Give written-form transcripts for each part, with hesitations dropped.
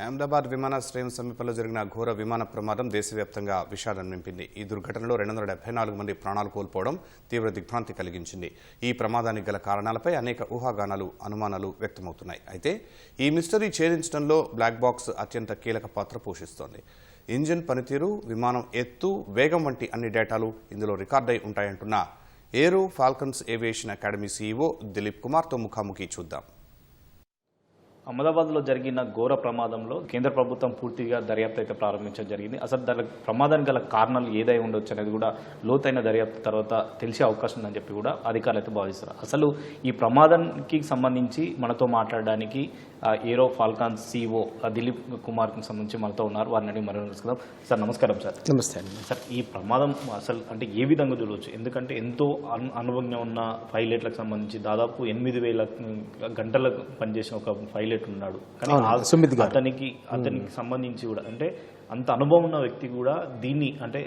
అహ్మదాబాద్ విమానాశ్రయం సమీపంలో జరిగిన ఘోర విమాన ప్రమాదం దేశవ్యాప్తంగా విషాదం నింపింది. ఈ దుర్ఘటనలో 274 మంది ప్రాణాలు కోల్పోవడం తీవ్ర దిగ్భ్రాంతి కలిగించింది. ఈ ప్రమాదానికి గల కారణాలపై అనేక ఊహాగానాలు, అనుమానాలు వ్యక్తమవుతున్నాయి. అయితే ఈ మిస్టరీ ఛేదించడంలో బ్లాక్ బాక్స్ అత్యంత కీలక పాత్ర పోషిస్తోంది. ఇంజిన్ పనితీరు, విమానం ఎత్తు, వేగం వంటి అన్ని డేటాలు ఇందులో రికార్డై ఉంటాయంటున్న Aero Falcons Aviation Academy CEO Dilip కుమార్తో ముఖాముఖి చూద్దాం. అహ్మదాబాద్లో జరిగిన ఘోర ప్రమాదంలో కేంద్ర ప్రభుత్వం పూర్తిగా దర్యాప్తు అయితే ప్రారంభించడం జరిగింది. అసలు దాని ప్రమాదానికి గల కారణాలు ఏదై ఉండొచ్చు అనేది కూడా లోతైన దర్యాప్తు తర్వాత తెలిసే అవకాశం ఉందని చెప్పి కూడా అధికారులు అయితే భావిస్తారు. అసలు ఈ ప్రమాదానికి సంబంధించి మనతో మాట్లాడడానికి ఏరో ఫాల్కాన్స్ సీఈఓ దిలీప్ కుమార్కి సంబంధించి మనతో ఉన్నారు. వారిని అడిగి మరో తెలుసుకుందాం. సార్ నమస్కారం. సార్ నమస్తే అండి. సార్, ఈ ప్రమాదం అసలు అంటే ఏ విధంగా చూడవచ్చు? ఎందుకంటే ఎంతో అనుభవం ఉన్న పైలట్లకు సంబంధించి దాదాపు 8,000 గంటలకు పనిచేసిన ఒక పైలట్ ఉన్నాడు. కానీ అతనికి సంబంధించి కూడా అంటే అంత అనుభవం ఉన్న వ్యక్తి కూడా దీన్ని అంటే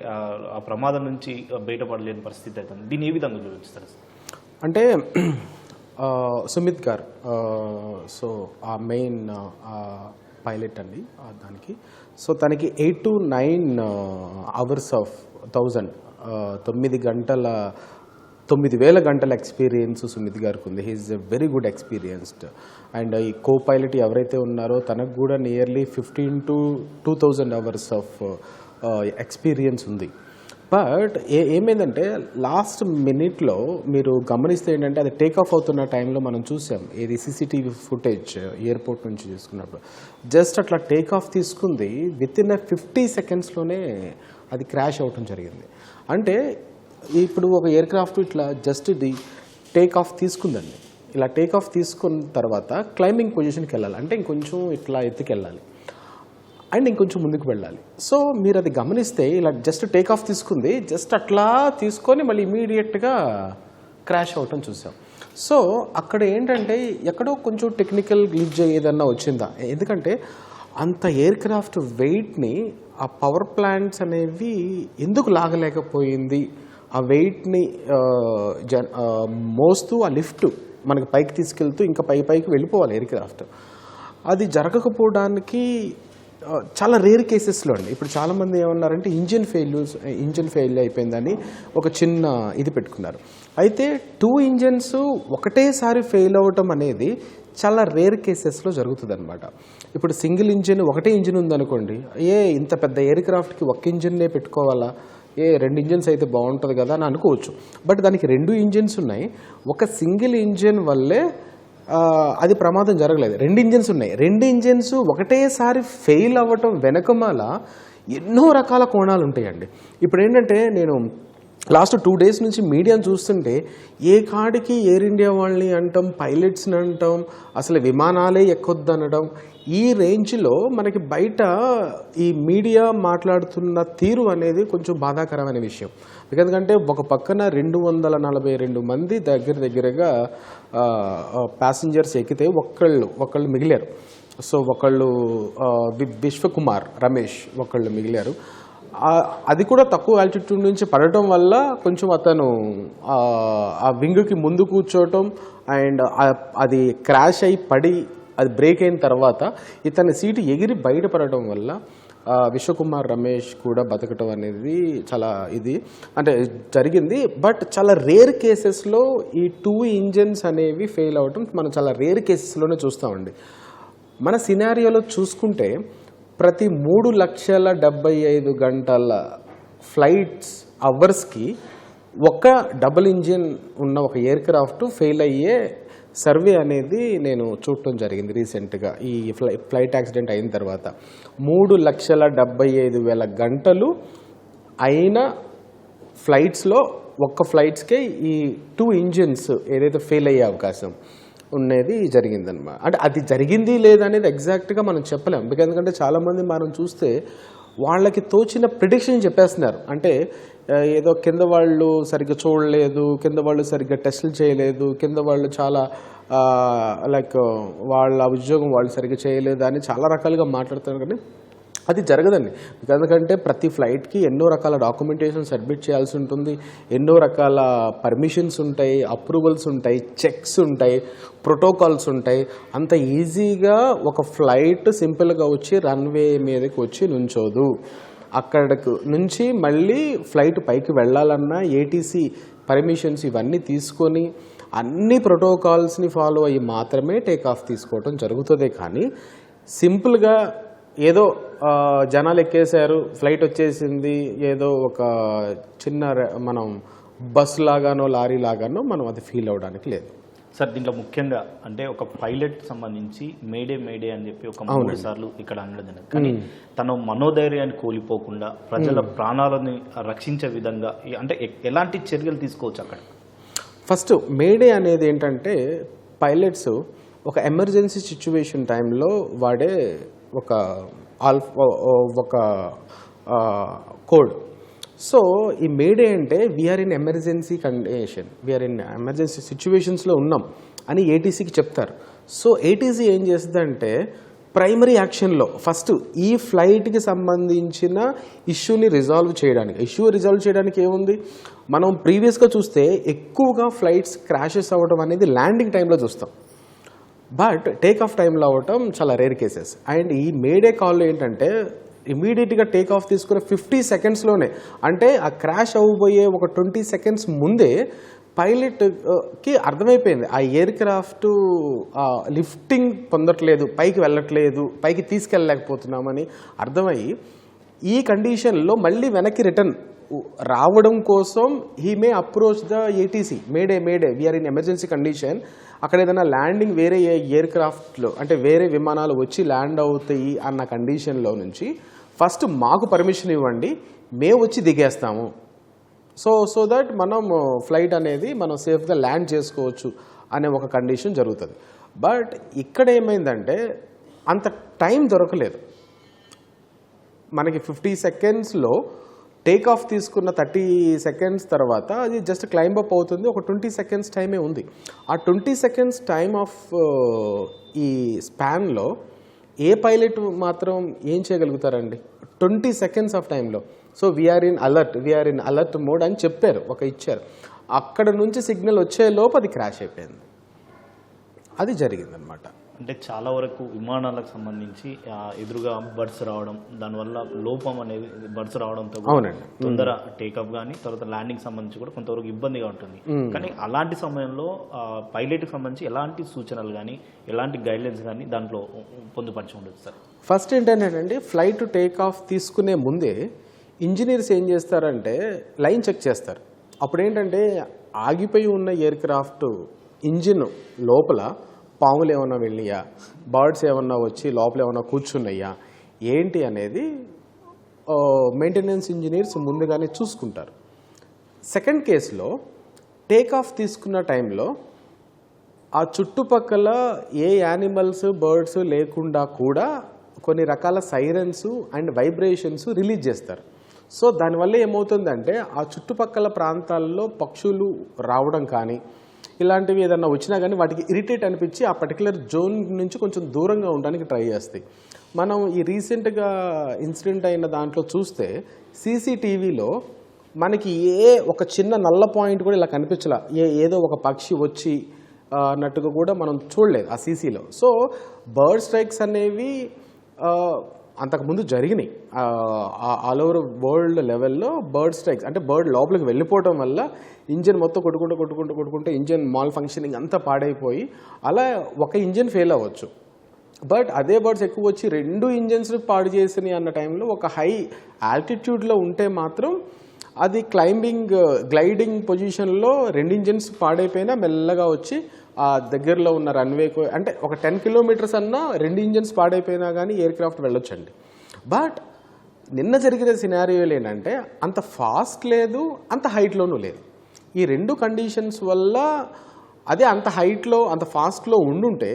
ఆ ప్రమాదం నుంచి బయటపడలేని పరిస్థితి అవుతుంది. దీన్ని ఏ విధంగా చూడవచ్చు సార్? అంటే సుమిత్ గారు సో ఆ మెయిన్ పైలట్ అండి దానికి. సో తనకి 8 to 9 hours ఆఫ్ 9,000 గంటల ఎక్స్పీరియన్స్ సుమిత్ గారికి ఉంది. He's a very good experienced. And ఈ కో పైలట్ ఎవరైతే ఉన్నారో తనకు కూడా nearly 15 to 2,000 hours of experience ఉంది. బట్ ఏమైందంటే లాస్ట్ మినిట్లో మీరు గమనిస్తే ఏంటంటే అది టేక్ ఆఫ్ అవుతున్న టైంలో మనం చూసాం. ఇది సీసీటీవీ ఫుటేజ్ ఎయిర్పోర్ట్ నుంచి చూసుకున్నప్పుడు జస్ట్ అట్లా టేక్ ఆఫ్ తీసుకుంది వితిన్ 50 secondsలోనే అది క్రాష్ అవ్వటం జరిగింది. అంటే ఇప్పుడు ఒక ఎయిర్క్రాఫ్ట్ ఇట్లా జస్ట్ ఇది టేక్ ఆఫ్ తీసుకుందండి. ఇలా టేక్ ఆఫ్ తీసుకున్న తర్వాత క్లైంబింగ్ పొజిషన్కి వెళ్ళాలి, అంటే ఇంకొంచెం ఇట్లా ఎత్తుకెళ్ళాలి అండ్ ఇంకొంచెం ముందుకు వెళ్ళాలి. సో మీరు అది గమనిస్తే ఇలా జస్ట్ టేక్ ఆఫ్ తీసుకుంది, జస్ట్ అట్లా తీసుకొని మళ్ళీ ఇమీడియట్గా క్రాష్ అవ్వటం చూసాం. సో అక్కడ ఏంటంటే ఎక్కడో కొంచెం టెక్నికల్ గ్లిచ్ ఏదన్నా వచ్చిందా, ఎందుకంటే అంత ఎయిర్క్రాఫ్ట్ వెయిట్ని ఆ పవర్ ప్లాంట్స్ అనేవి ఎందుకు లాగలేకపోయింది, ఆ వెయిట్ని మోస్తూ ఆ లిఫ్ట్ మనకి పైకి తీసుకెళ్తూ ఇంకా పైకి వెళ్ళిపోవాలి ఎయిర్క్రాఫ్ట్. అది జరగకపోవడానికి చాలా రేర్ కేసెస్లో అండి. ఇప్పుడు చాలామంది ఏమన్నారంటే ఇంజిన్ ఫెయిల్ అయిపోయిందని ఒక చిన్న ఇది పెట్టుకున్నారు. అయితే 2 engines ఒకటేసారి ఫెయిల్ అవ్వటం అనేది చాలా రేర్ కేసెస్లో జరుగుతుంది అనమాట. ఇప్పుడు సింగిల్ ఇంజిన్, ఒకటే ఇంజిన్ ఉందనుకోండి, ఇంత పెద్ద ఎయిర్క్రాఫ్ట్కి ఒక్క ఇంజిన్నే పెట్టుకోవాలా, 2 engines అయితే బాగుంటుంది కదా అని అనుకోవచ్చు. బట్ దానికి 2 engines ఉన్నాయి. ఒక సింగిల్ ఇంజిన్ వల్లే అది ప్రమాదం జరగలేదు. 2 engines ఉన్నాయి. 2 engines ఒకటేసారి ఫెయిల్ అవ్వటం వెనకమాల ఎన్నో రకాల కోణాలు ఉంటాయండి. ఇప్పుడు ఏంటంటే నేను లాస్ట్ 2 days నుంచి మీడియాను చూస్తుంటే ఏ కాడికి ఎయిర్ ఇండియా వాళ్ళని అంటాం, పైలట్స్ని అంటాం, అసలు విమానాలే ఎక్కొద్దనడం, ఈ రేంజ్లో మనకి బయట ఈ మీడియా మాట్లాడుతున్న తీరు అనేది కొంచెం బాధాకరమైన విషయం. ఎందుకంటే ఒక పక్కన 242 మంది దగ్గరగా ప్యాసింజర్స్ ఎక్కితే ఒకళ్ళు మిగిలారు. సో ఒకళ్ళు విశ్వకుమార్ రమేష్ ఒకళ్ళు మిగిలారు. అది కూడా తక్కువ ఆల్టిట్యూడ్ నుంచి పడటం వల్ల కొంచెం అతను ఆ వింగ్కి ముందు కూర్చోవటం అండ్ అది క్రాష్ అయి పడి అది బ్రేక్ అయిన తర్వాత ఇతని సీటు ఎగిరి బయటపడటం వల్ల విశ్వకుమార్ రమేష్ కూడా బతకటం అనేది చాలా ఇది అంటే జరిగింది. బట్ చాలా రేర్ కేసెస్లో ఈ 2 engines అనేవి ఫెయిల్ అవ్వటం మనం చాలా రేర్ కేసెస్లోనే చూస్తామండి. మన సినారియోలో చూసుకుంటే ప్రతి 3,75,000 గంటల ఫ్లైట్స్ అవర్స్కి ఒక డబుల్ ఇంజిన్ ఉన్న ఒక ఎయిర్క్రాఫ్ట్ ఫెయిల్ అయ్యే సర్వే అనేది నేను చూడటం జరిగింది రీసెంట్గా. ఈ ఫ్లైట్ యాక్సిడెంట్ అయిన తర్వాత 3,75,000 గంటలు అయిన ఫ్లైట్స్లో ఒక్క ఫ్లైట్స్కే ఈ 2 engines ఏదైతే ఫెయిల్ అయ్యే అవకాశం ఉన్నది జరిగిందనమాట. అంటే అది జరిగింది లేదనేది ఎగ్జాక్ట్గా మనం చెప్పలేం. ఎందుకంటే చాలామంది మనం చూస్తే వాళ్ళకి తోచిన ప్రిడిక్షన్ చెప్పేస్తున్నారు. అంటే ఏదో కింద వాళ్ళు సరిగ్గా చూడలేదు, కింద వాళ్ళు సరిగ్గా టెస్టులు చేయలేదు, కింద వాళ్ళు చాలా లైక్ వాళ్ళ ఉద్యోగం వాళ్ళు సరిగ్గా చేయలేదు అని చాలా రకాలుగా మాట్లాడుతున్నారు. కానీ అది జరగదండి. ఎందుకంటే ప్రతి ఫ్లైట్కి ఎన్నో రకాల డాక్యుమెంటేషన్ సబ్మిట్ చేయాల్సి ఉంటుంది, ఎన్నో రకాల పర్మిషన్స్ ఉంటాయి, అప్రూవల్స్ ఉంటాయి, చెక్స్ ఉంటాయి, ప్రోటోకాల్స్ ఉంటాయి. అంత ఈజీగా ఒక ఫ్లైట్ సింపుల్గా వచ్చి రన్వే మీదకి వచ్చి నుంచోదు. అక్కడికి నుంచి మళ్ళీ ఫ్లైట్ పైకి వెళ్ళాలన్నా ఏటీసీ పర్మిషన్స్ ఇవన్నీ తీసుకొని అన్ని ప్రోటోకాల్స్ని ఫాలో అయ్యి మాత్రమే టేక్ ఆఫ్ తీసుకోవడం జరుగుతుంది. కానీ సింపుల్గా ఏదో జనాలు ఎక్కేశారు, ఫ్లైట్ వచ్చేసింది, ఏదో ఒక చిన్న మనం బస్ లాగానో లారీ లాగానో మనం అది ఫీల్ అవడానికి లేదు. సార్ దీంట్లో ముఖ్యంగా అంటే ఒక పైలట్ సంబంధించి మేడే అని చెప్పి ఒక 3 సార్లు ఇక్కడ అనడం జరిగింది. కానీ తన మనోధైర్యాన్ని కోల్పోకుండా ప్రజల ప్రాణాలని రక్షించే విధంగా అంటే ఎలాంటి చర్యలు తీసుకోవచ్చు అక్కడ? ఫస్ట్ మేడే అనేది ఏంటంటే పైలట్స్ ఒక ఎమర్జెన్సీ సిచ్యువేషన్ టైంలో వాడే ఒక కోడ్. సో ఈ మేడే అంటే we are in emergency condition, we are in emergency సిచ్యువేషన్స్లో ఉన్నాం అని ఏటీసీకి చెప్తారు. సో ఏటీసీ ఏం చేస్తుందంటే ప్రైమరీ యాక్షన్లో ఫస్ట్ ఈ ఫ్లైట్కి సంబంధించిన ఇష్యూని రిజాల్వ్ చేయడానికి ఏముంది, మనం ప్రీవియస్గా చూస్తే ఎక్కువగా ఫ్లైట్స్ క్రాషెస్ అవ్వడం అనేది ల్యాండింగ్ టైంలో చూస్తాం, బట్ టేక్ ఆఫ్ టైంలో అవ్వటం చాలా రేర్ కేసెస్. అండ్ ఈ మేడే కాల్లో ఏంటంటే ఇమీడియట్గా టేక్ ఆఫ్ తీసుకునే 50 సెకండ్స్లోనే, అంటే ఆ క్రాష్ అవ్వబోయే ఒక 20 సెకండ్స్ ముందే పైలట్కి అర్థమైపోయింది ఆ ఎయిర్ క్రాఫ్ట్ లిఫ్టింగ్ పొందట్లేదు, పైకి వెళ్ళట్లేదు, పైకి తీసుకెళ్ళలేకపోతున్నామని అర్థమయ్యి ఈ కండిషన్లో మళ్ళీ వెనక్కి రిటర్న్ రావడం కోసం he may approach the ATC. Mayday we are in emergency condition. అక్కడ ఏదైనా ల్యాండింగ్ వేరే ఎయిర్ క్రాఫ్ట్లో అంటే వేరే విమానాలు వచ్చి ల్యాండ్ అవుతాయి అన్న కండిషన్లో నుంచి ఫస్ట్ మాకు పర్మిషన్ ఇవ్వండి, మేము వచ్చి దిగేస్తాము, సో దట్ మనం ఫ్లైట్ అనేది మనం సేఫ్గా ల్యాండ్ చేసుకోవచ్చు అనే ఒక కండిషన్ జరుగుతుంది. బట్ ఇక్కడ ఏమైందంటే అంత టైం దొరకలేదు మనకి. 50 సెకండ్స్లో టేక్ ఆఫ్ తీసుకున్న 30 సెకండ్స్ తర్వాత అది జస్ట్ క్లైంబ్ అప్ అవుతుంది, ఒక 20 సెకండ్స్ టైమే ఉంది. ఆ 20 సెకండ్స్ టైమ్ ఆఫ్ ఈ స్పాన్లో ఏ పైలట్ మాత్రం ఏం చేయగలుగుతారండి 20 సెకండ్స్ ఆఫ్ టైంలో? So we are in alert mode అని చెప్పారు, ఇచ్చారు. అక్కడ నుంచి సిగ్నల్ వచ్చే లోపు అది క్రాష్ అయిపోయింది. అది జరిగిందనమాట. అంటే చాలా వరకు విమానాలకు సంబంధించి ఎదురుగా బర్డ్స్ రావడం, దానివల్ల లోపం అనేది బర్డ్స్ రావడంతో తొందర టేకప్ కానీ తర్వాత ల్యాండింగ్ సంబంధించి కూడా కొంతవరకు ఇబ్బందిగా ఉంటుంది. కానీ అలాంటి సమయంలో పైలట్కి సంబంధించి ఎలాంటి సూచనలు కానీ ఎలాంటి గైడ్లైన్స్ కానీ దాంట్లో పొందుపరిచి ఉండదు సార్? ఫస్ట్ ఏంటంటే ఫ్లైట్ టేక్ ఆఫ్ తీసుకునే ముందే ఇంజనీర్స్ ఏం చేస్తారంటే లైన్ చెక్ చేస్తారు. అప్పుడు ఏంటంటే ఆగిపోయి ఉన్న ఎయిర్ క్రాఫ్ట్ ఇంజిన్ లోపల పాములు ఏమన్నా వెళ్ళియా, బర్డ్స్ ఏమన్నా వచ్చి లోపల ఏమన్నా కూర్చున్నాయా ఏంటి అనేది మెయింటెనెన్స్ ఇంజనీర్స్ ముందుగానే చూసుకుంటారు. సెకండ్ కేసులో టేక్ ఆఫ్ తీసుకున్న టైంలో ఆ చుట్టుపక్కల ఏ యానిమల్స్ బర్డ్స్ లేకుండా కూడా కొన్ని రకాల సైరన్స్ అండ్ వైబ్రేషన్స్ రిలీజ్ చేస్తారు. సో దానివల్ల ఏమవుతుందంటే ఆ చుట్టుపక్కల ప్రాంతాల్లో పక్షులు రావడం కానీ ఇలాంటివి ఏదన్నా వచ్చినా కానీ వాటికి ఇరిటేట్ అనిపించి ఆ పర్టికులర్ జోన్ నుంచి కొంచెం దూరంగా ఉండడానికి ట్రై చేస్తాయి. మనం ఈ రీసెంట్గా ఇన్సిడెంట్ అయిన దాంట్లో చూస్తే సీసీటీవీలో మనకి ఒక చిన్న నల్ల పాయింట్ కూడా ఇలా కనిపించలా, ఏదో ఒక పక్షి వచ్చి అన్నట్టుగా కూడా మనం చూడలేదు ఆ సీసీలో. సో బర్డ్ స్ట్రైక్స్ అనేవి అంతకుముందు జరిగినాయి ఆల్ ఓవర్ వరల్డ్ లెవెల్లో. బర్డ్ స్ట్రైక్స్ అంటే బర్డ్ లోపలికి వెళ్ళిపోవడం వల్ల ఇంజిన్ మొత్తం కొట్టుకుంటూ ఇంజిన్ మాల్ ఫంక్షనింగ్ అంతా పాడైపోయి అలా ఒక ఇంజిన్ ఫెయిల్ అవ్వచ్చు. బట్ అదే బర్డ్స్ ఎక్కువ వచ్చి 2 ఇంజిన్స్ పాడు చేసినాయి అన్న టైంలో ఒక హై ఆల్టిట్యూడ్లో ఉంటే మాత్రం అది గ్లైడింగ్ పొజిషన్లో 2 ఇంజిన్స్ పాడైపోయినా మెల్లగా వచ్చి ఆ దగ్గరలో ఉన్న రన్వేకు అంటే ఒక 10 కిలోమీటర్స్ అన్నా 2 ఇంజిన్స్ పాడైపోయినా కానీ ఎయిర్ క్రాఫ్ట్ వెళ్ళొచ్చండి. బట్ నిన్న జరిగిన సినారియోలు ఏంటంటే అంత ఫాస్ట్ లేదు, అంత హైట్లోనూ లేదు. ఈ 2 కండిషన్స్ వల్ల అదే అంత హైట్లో అంత ఫాస్ట్లో ఉండుంటే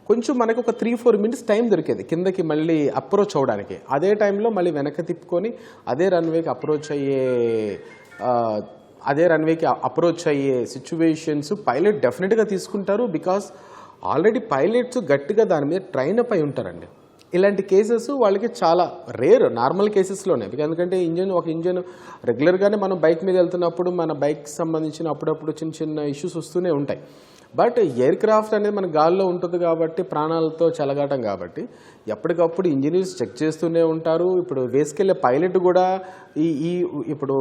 కొంచెం మనకు ఒక 3-4 మినిట్స్ టైం దొరికేది కిందకి మళ్ళీ అప్రోచ్ అవ్వడానికి. అదే టైంలో మళ్ళీ వెనక్కి తిప్పుకొని అదే రన్వేకి అప్రోచ్ అయ్యే సిచ్యువేషన్స్ పైలట్ డెఫినెట్గా తీసుకుంటారు. బికాస్ ఆల్రెడీ పైలట్స్ గట్టిగా దాని మీద ట్రైన్ అప్ అయి ఉంటారండి. ఇలాంటి కేసెస్ వాళ్ళకి చాలా రేర్, నార్మల్ కేసెస్లోనే. ఎందుకంటే ఒక ఇంజన్ రెగ్యులర్గానే మనం బైక్ మీద వెళ్తున్నప్పుడు మన బైక్ సంబంధించిన అప్పుడప్పుడు చిన్న చిన్న ఇష్యూస్ వస్తూనే ఉంటాయి. బట్ ఎయిర్ క్రాఫ్ట్ అనేది మన గాల్లో ఉంటుంది కాబట్టి ప్రాణాలతో చెలగాటం కాబట్టి ఎప్పటికప్పుడు ఇంజనీర్స్ చెక్ చేస్తూనే ఉంటారు. ఇప్పుడు వేసుకెళ్లే పైలట్ కూడా ఇప్పుడు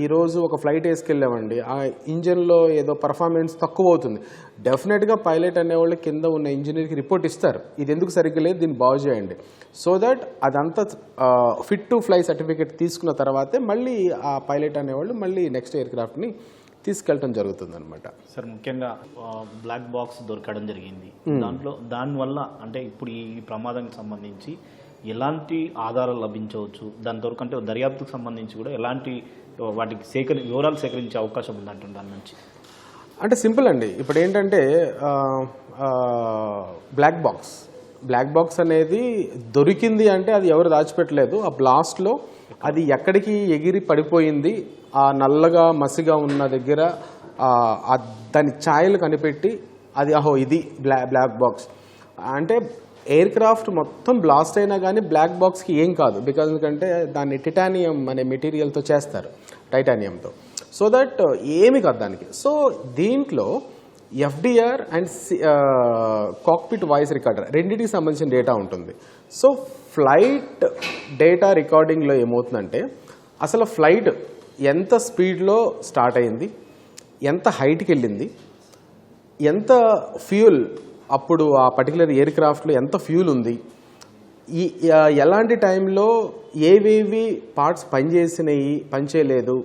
ఈరోజు ఒక ఫ్లైట్ వేసుకెళ్ళామండి, ఆ ఇంజన్లో ఏదో పర్ఫార్మెన్స్ తక్కువ అవుతుంది, డెఫినెట్గా పైలట్ అనేవాళ్ళు కింద ఉన్న ఇంజనీర్కి రిపోర్ట్ ఇస్తారు, ఇది ఎందుకు సరిగ్గా లేదు, దీన్ని బాగు చేయండి. సో దట్ అదంతా ఫిట్ టు ఫ్లై సర్టిఫికేట్ తీసుకున్న తర్వాతే మళ్ళీ ఆ పైలట్ అనేవాళ్ళు మళ్ళీ నెక్స్ట్ ఎయిర్ క్రాఫ్ట్ని తీసుకెళ్ళటం జరుగుతుంది అనమాట. సార్ ముఖ్యంగా బ్లాక్ బాక్స్ దొరకడం జరిగింది, దానివల్ల అంటే ఇప్పుడు ఈ ప్రమాదానికి సంబంధించి ఎలాంటి ఆధారాలు లభించవచ్చు, దాని దొరకంటే దర్యాప్తుకు సంబంధించి కూడా ఎలాంటి వాటికి వివరాలు సేకరించే అవకాశం ఉందంటే దాని నుంచి? అంటే సింపుల్ అండి, ఇప్పుడు ఏంటంటే బ్లాక్ బాక్స్ అనేది దొరికింది అంటే అది ఎవరు దాచిపెట్టలేదు, ఆ బ్లాస్ట్లో అది ఎక్కడికి ఎగిరి పడిపోయింది, ఆ నల్లగా మసిగా ఉన్న దగ్గర దాని ఛాయలు కనిపెట్టి అది ఇది బ్లాక్ బాక్స్ అంటే ఎయిర్ క్రాఫ్ట్ మొత్తం బ్లాస్ట్ అయినా కానీ బ్లాక్ బాక్స్కి ఏం కాదు, బికాజ్ ఎందుకంటే దాన్ని టిటానియం అనే మెటీరియల్తో చేస్తారు, టైటానియంతో, సో దట్ ఏమి కాదు దానికి. సో దీంట్లో FDR and cockpit voice recorder రెండింటికి సంబంధించిన డేటా ఉంటుంది. సో ఫ్లైట్ డేటా రికార్డింగ్లో ఏమవుతుందంటే అసలు ఫ్లైట్ ఎంత స్పీడ్లో స్టార్ట్ అయింది, ఎంత హైట్కి వెళ్ళింది, ఎంత ఫ్యూల్ అప్పుడు ఆ పర్టికులర్ ఎయిర్ క్రాఫ్ట్లో ఎంత ఫ్యూల్ ఉంది, ఎలాంటి టైంలో ఏవేవి పార్ట్స్ పనిచేసినాయి పనిచేయలేదు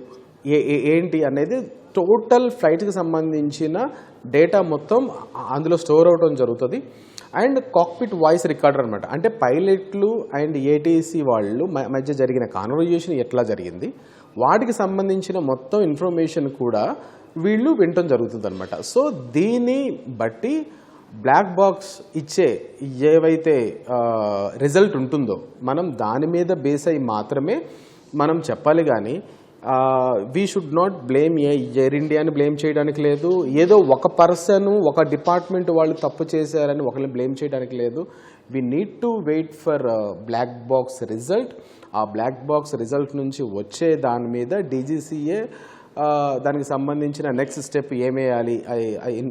ఏంటి అనేది టోటల్ ఫ్లైట్కి సంబంధించిన డేటా మొత్తం అందులో స్టోర్ అవడం జరుగుతుంది. అండ్ కాక్పిట్ వాయిస్ రికార్డర్ అనమాట, అంటే పైలట్లు అండ్ ఏటీసీ వాళ్ళు మధ్య జరిగిన కాన్వర్జేషన్ ఎట్లా జరిగింది వాటికి సంబంధించిన మొత్తం ఇన్ఫర్మేషన్ కూడా వీళ్ళు వినటం జరుగుతుంది అనమాట. సో దీన్ని బట్టి బ్లాక్ బాక్స్ ఇచ్చే ఏవైతే రిజల్ట్ ఉంటుందో మనం దాని మీద బేస్ అయ్యి మాత్రమే మనం చెప్పాలి, కానీ we should not blame air ఇండియాని బ్లేమ్ చేయడానికి లేదు, ఏదో ఒక పర్సన్ ఒక డిపార్ట్మెంట్ వాళ్ళు తప్పు చేశారని ఒకరిని బ్లేమ్ చేయడానికి లేదు. We need to wait for black box result. ఆ బ్లాక్ బాక్స్ రిజల్ట్ నుంచి వచ్చే దాని మీద డీజీసీఏ దానికి సంబంధించిన నెక్స్ట్ స్టెప్ ఏమేయాలి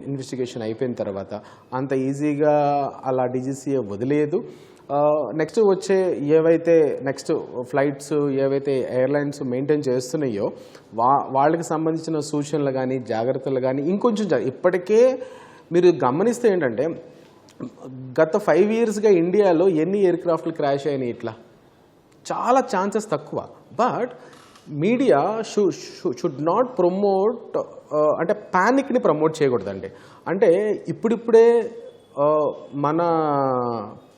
ఇన్వెస్టిగేషన్ అయిపోయిన తర్వాత, అంత ఈజీగా అలా డీజీసీఏ వదిలేదు. నెక్స్ట్ వచ్చే ఏవైతే నెక్స్ట్ ఫ్లైట్స్ ఏవైతే ఎయిర్లైన్స్ మెయింటైన్ చేస్తున్నాయో వాళ్ళకి సంబంధించిన సూచనలు కానీ జాగ్రత్తలు కానీ ఇంకొంచెం ఇప్పటికే మీరు గమనిస్తే ఏంటంటే గత 5 yearsగా ఇండియాలో ఎన్ని ఎయిర్ క్రాఫ్ట్లు క్రాష్ అయినాయి, ఇట్లా చాలా ఛాన్సెస్ తక్కువ. But media should not promote అంటే ప్యానిక్ని ప్రమోట్ చేయకూడదండి. అంటే ఇప్పుడిప్పుడే మన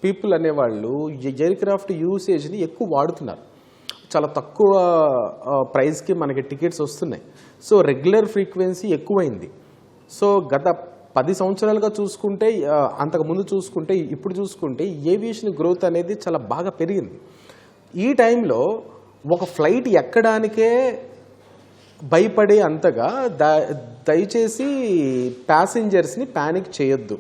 పీపుల్ అనేవాళ్ళు ఎయిర్ క్రాఫ్ట్ యూసేజ్ని ఎక్కువ వాడుతున్నారు, చాలా తక్కువ ప్రైస్కి మనకి టికెట్స్ వస్తున్నాయి. సో రెగ్యులర్ ఫ్రీక్వెన్సీ ఎక్కువైంది. సో గత 10 సంవత్సరాలుగా చూసుకుంటే అంతకుముందు చూసుకుంటే ఇప్పుడు చూసుకుంటే ఏవియేషన్ గ్రోత్ అనేది చాలా బాగా పెరిగింది. ఈ టైంలో ఒక ఫ్లైట్ ఎక్కడానికే భయపడే అంతగా దయచేసి ప్యాసింజర్స్ని ప్యానిక్ చేయొద్దు.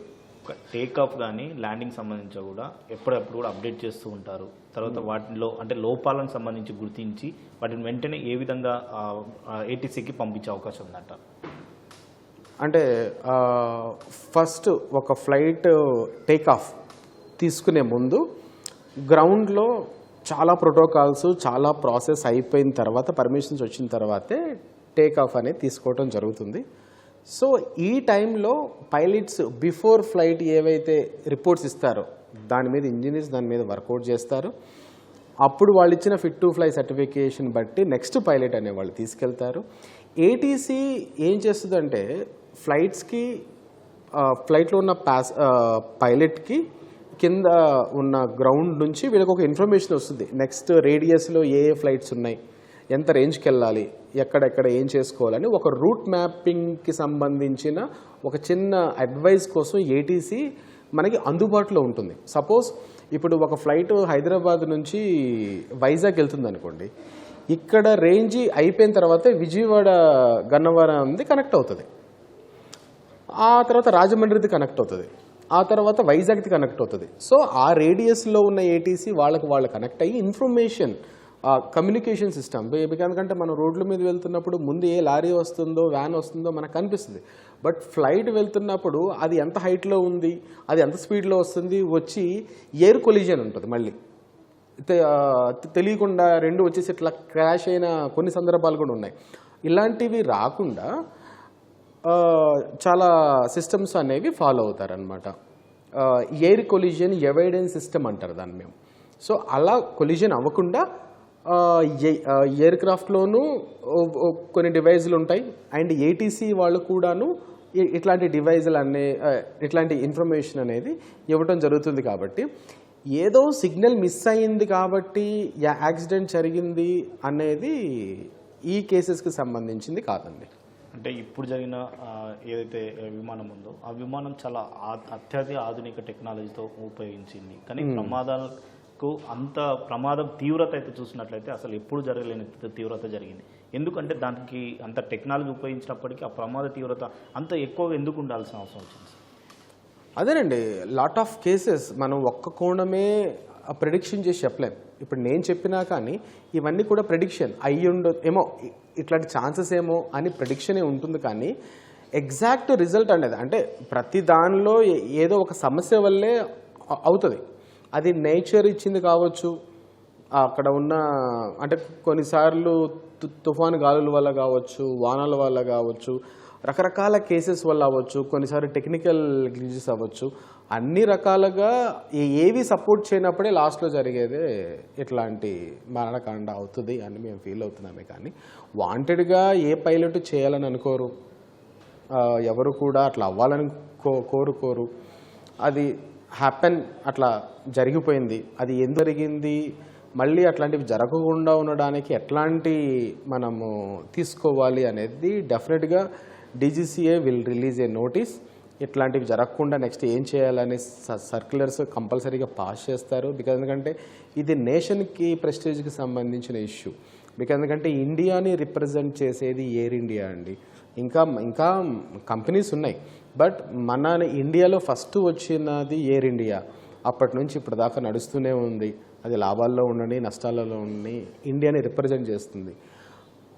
టేక్ ఆఫ్ కానీ ల్యాండింగ్ సంబంధించి కూడా ఎప్పుడప్పుడు కూడా అప్డేట్ చేస్తూ ఉంటారు. తర్వాత వాటిలో అంటే లోపాలకు సంబంధించి గుర్తించి వాటిని వెంటనే ఏ విధంగా ఏటీసీకి పంపించే అవకాశం ఉందంట? అంటే ఫస్ట్ ఒక ఫ్లైట్ టేక్ ఆఫ్ తీసుకునే ముందు గ్రౌండ్లో చాలా ప్రోటోకాల్స్ చాలా ప్రాసెస్ అయిపోయిన తర్వాత పర్మిషన్స్ వచ్చిన తర్వాతే టేక్ ఆఫ్ అనేది తీసుకోవడం జరుగుతుంది. సో ఈ టైంలో పైలట్స్ బిఫోర్ ఫ్లైట్ ఏవైతే రిపోర్ట్స్ ఇస్తారో దాని మీద ఇంజనీర్స్ దాని మీద వర్కౌట్ చేస్తారు. అప్పుడు వాళ్ళు ఇచ్చిన ఫిట్ టు ఫ్లై సర్టిఫికేషన్ బట్టి నెక్స్ట్ పైలట్ అనే వాళ్ళు తీసుకెళ్తారు. ఏటీసీ ఏం చేస్తుందంటే ఫ్లైట్లో ఉన్న పైలట్కి కింద ఉన్న గ్రౌండ్ నుంచి వీళ్ళకి ఒక ఇన్ఫర్మేషన్ వస్తుంది. నెక్స్ట్ రేడియస్లో ఏ ఫ్లైట్స్ ఉన్నాయి, ఎంత రేంజ్కి వెళ్ళాలి, ఎక్కడెక్కడ ఏం చేసుకోవాలని ఒక రూట్ మ్యాపింగ్కి సంబంధించిన ఒక చిన్న అడ్వైస్ కోసం ఏటీసీ మనకి అందుబాటులో ఉంటుంది. సపోజ్ ఇప్పుడు ఒక ఫ్లైట్ హైదరాబాద్ నుంచి వైజాగ్ వెళ్తుంది అనుకోండి, ఇక్కడ రేంజ్ అయిపోయిన తర్వాత విజయవాడ గన్నవరంది కనెక్ట్ అవుతుంది, ఆ తర్వాత రాజమండ్రిది కనెక్ట్ అవుతుంది, ఆ తర్వాత వైజాగ్కి కనెక్ట్ అవుతుంది. సో ఆ రేడియస్లో ఉన్న ఏటీసీ వాళ్ళు కనెక్ట్ అయ్యి ఇన్ఫర్మేషన్ కమ్యూనికేషన్ సిస్టమ్, ఎందుకంటే మనం రోడ్ల మీద వెళ్తున్నప్పుడు ముందు ఏ లారీ వస్తుందో వ్యాన్ వస్తుందో మనకు కనిపిస్తుంది. బట్ ఫ్లైట్ వెళ్తున్నప్పుడు అది ఎంత హైట్లో ఉంది, అది ఎంత స్పీడ్లో వస్తుంది, వచ్చి ఎయిర్ కొలిజన్ ఉంటుంది, మళ్ళీ తెలియకుండా రెండు వచ్చేసి ఇట్లా క్రాష్ అయిన కొన్ని సందర్భాలు కూడా ఉన్నాయి. ఇలాంటివి రాకుండా చాలా సిస్టమ్స్ అనేవి ఫాలో అవుతారనమాట. ఎయిర్ కొలిజన్ ఎవైడెన్స్ సిస్టమ్ అంటారు దాన్ని మేము. సో అలా కొలిజన్ అవ్వకుండా ఎయిర్ క్రాఫ్ట్లోనూ కొన్ని డివైజులు ఉంటాయి, అండ్ ఏటీసీ వాళ్ళు కూడాను ఇట్లాంటి డివైజులు ఇట్లాంటి ఇన్ఫర్మేషన్ అనేది ఇవ్వటం జరుగుతుంది. కాబట్టి ఏదో సిగ్నల్ మిస్ అయ్యింది కాబట్టి యాక్సిడెంట్ జరిగింది అనేది ఈ కేసెస్కి సంబంధించింది కాదండి. అంటే ఇప్పుడు జరిగిన ఏదైతే విమానం ఉందో ఆ విమానం చాలా అత్యధిక ఆధునిక టెక్నాలజీతో ఉపయోగించింది, కానీ ప్రమాదాలకు అంత ప్రమాదం తీవ్రత అయితే చూసినట్లయితే అసలు ఎప్పుడు జరగలేని తీవ్రత జరిగింది. ఎందుకంటే దానికి అంత టెక్నాలజీ ఉపయోగించినప్పటికీ ఆ ప్రమాద తీవ్రత అంత ఎక్కువగా ఎందుకు ఉండాల్సిన అవసరం వచ్చింది? అదేనండి, లాట్ ఆఫ్ కేసెస్ మనం ఒక్క కోణమే ప్రెడిక్షన్ చేసి చెప్పలేం. ఇప్పుడు నేను చెప్పినా కానీ ఇవన్నీ కూడా ప్రెడిక్షన్ ఏమో ఇట్లాంటి ఛాన్సెస్ ఏమో అని ప్రెడిక్షనే ఉంటుంది, కానీ ఎగ్జాక్ట్ రిజల్ట్ అనేది అంటే ప్రతి దానిలో ఏదో ఒక సమస్య వల్లే అవుతుంది. అది నేచర్ ఇచ్చింది కావచ్చు, అక్కడ ఉన్న అంటే కొన్నిసార్లు తుఫాను గాలుల వల్ల కావచ్చు, వానల వల్ల కావచ్చు, రకరకాల కేసెస్ వల్ల అవ్వచ్చు, కొన్నిసార్లు టెక్నికల్ గ్లిచెస్ అవ్వచ్చు. అన్ని రకాలుగా ఏవి సపోర్ట్ చేయనప్పుడే లాస్ట్లో జరిగేదే ఇట్లాంటి మరణకాండ అవుతుంది అని మేము ఫీల్ అవుతున్నామే. కానీ వాంటెడ్గా ఏ పైలట్ చేయాలని అనుకోరు, ఎవరు కూడా అట్లా అవ్వాలని కోరుకోరు. అది హ్యాపెన్, అట్లా జరిగిపోయింది. అది ఏం జరిగింది, మళ్ళీ అట్లాంటివి జరగకుండా ఉండడానికి ఎట్లాంటి మనము తీసుకోవాలి అనేది డెఫినెట్గా DGCA will release A notice. ఇట్లాంటివి జరగకుండా నెక్స్ట్ ఏం చేయాలనే సర్క్యులర్స్ కంపల్సరీగా పాస్ చేస్తారు. బికాజ్ ఎందుకంటే ఇది నేషన్కి ప్రెస్టేజ్కి సంబంధించిన ఇష్యూ. బికాజ్ ఎందుకంటే ఇండియాని రిప్రజెంట్ చేసేది ఎయిర్ ఇండియా అండి. ఇంకా కంపెనీస్ ఉన్నాయి, బట్ మన ఇండియాలో ఫస్ట్ వచ్చినది ఎయిర్ ఇండియా. అప్పటి నుంచి ఇప్పుడు దాకా నడుస్తూనే ఉంది. అది లాభాల్లో ఉండని నష్టాలలో ఉండని ఇండియాని రిప్రజెంట్ చేస్తుంది.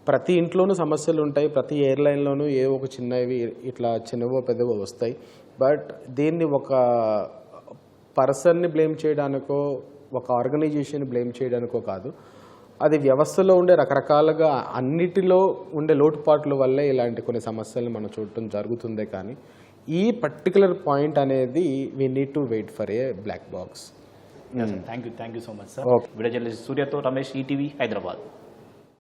ప్రతి ఇంట్లోనూ సమస్యలు ఉంటాయి, ప్రతి ఎయిర్లైన్లోనూ ఏ ఒక చిన్నవి ఇట్లా చిన్నవో పెద్దవో వస్తాయి. బట్ దీన్ని ఒక పర్సన్ని బ్లేమ్ చేయడానికో ఒక ఆర్గనైజేషన్ బ్లేమ్ చేయడానికో కాదు, అది వ్యవస్థలో ఉండే రకరకాలుగా అన్నిటిలో ఉండే లోటుపాట్ల వల్లే ఇలాంటి కొన్ని సమస్యలను మనం చూడటం జరుగుతుందే. కానీ ఈ పర్టికులర్ పాయింట్ అనేది we need to wait for a black box. Thank you so much sir. Video journalist సూర్యతో రమేష్, ఈటీవీ, హైదరాబాద్.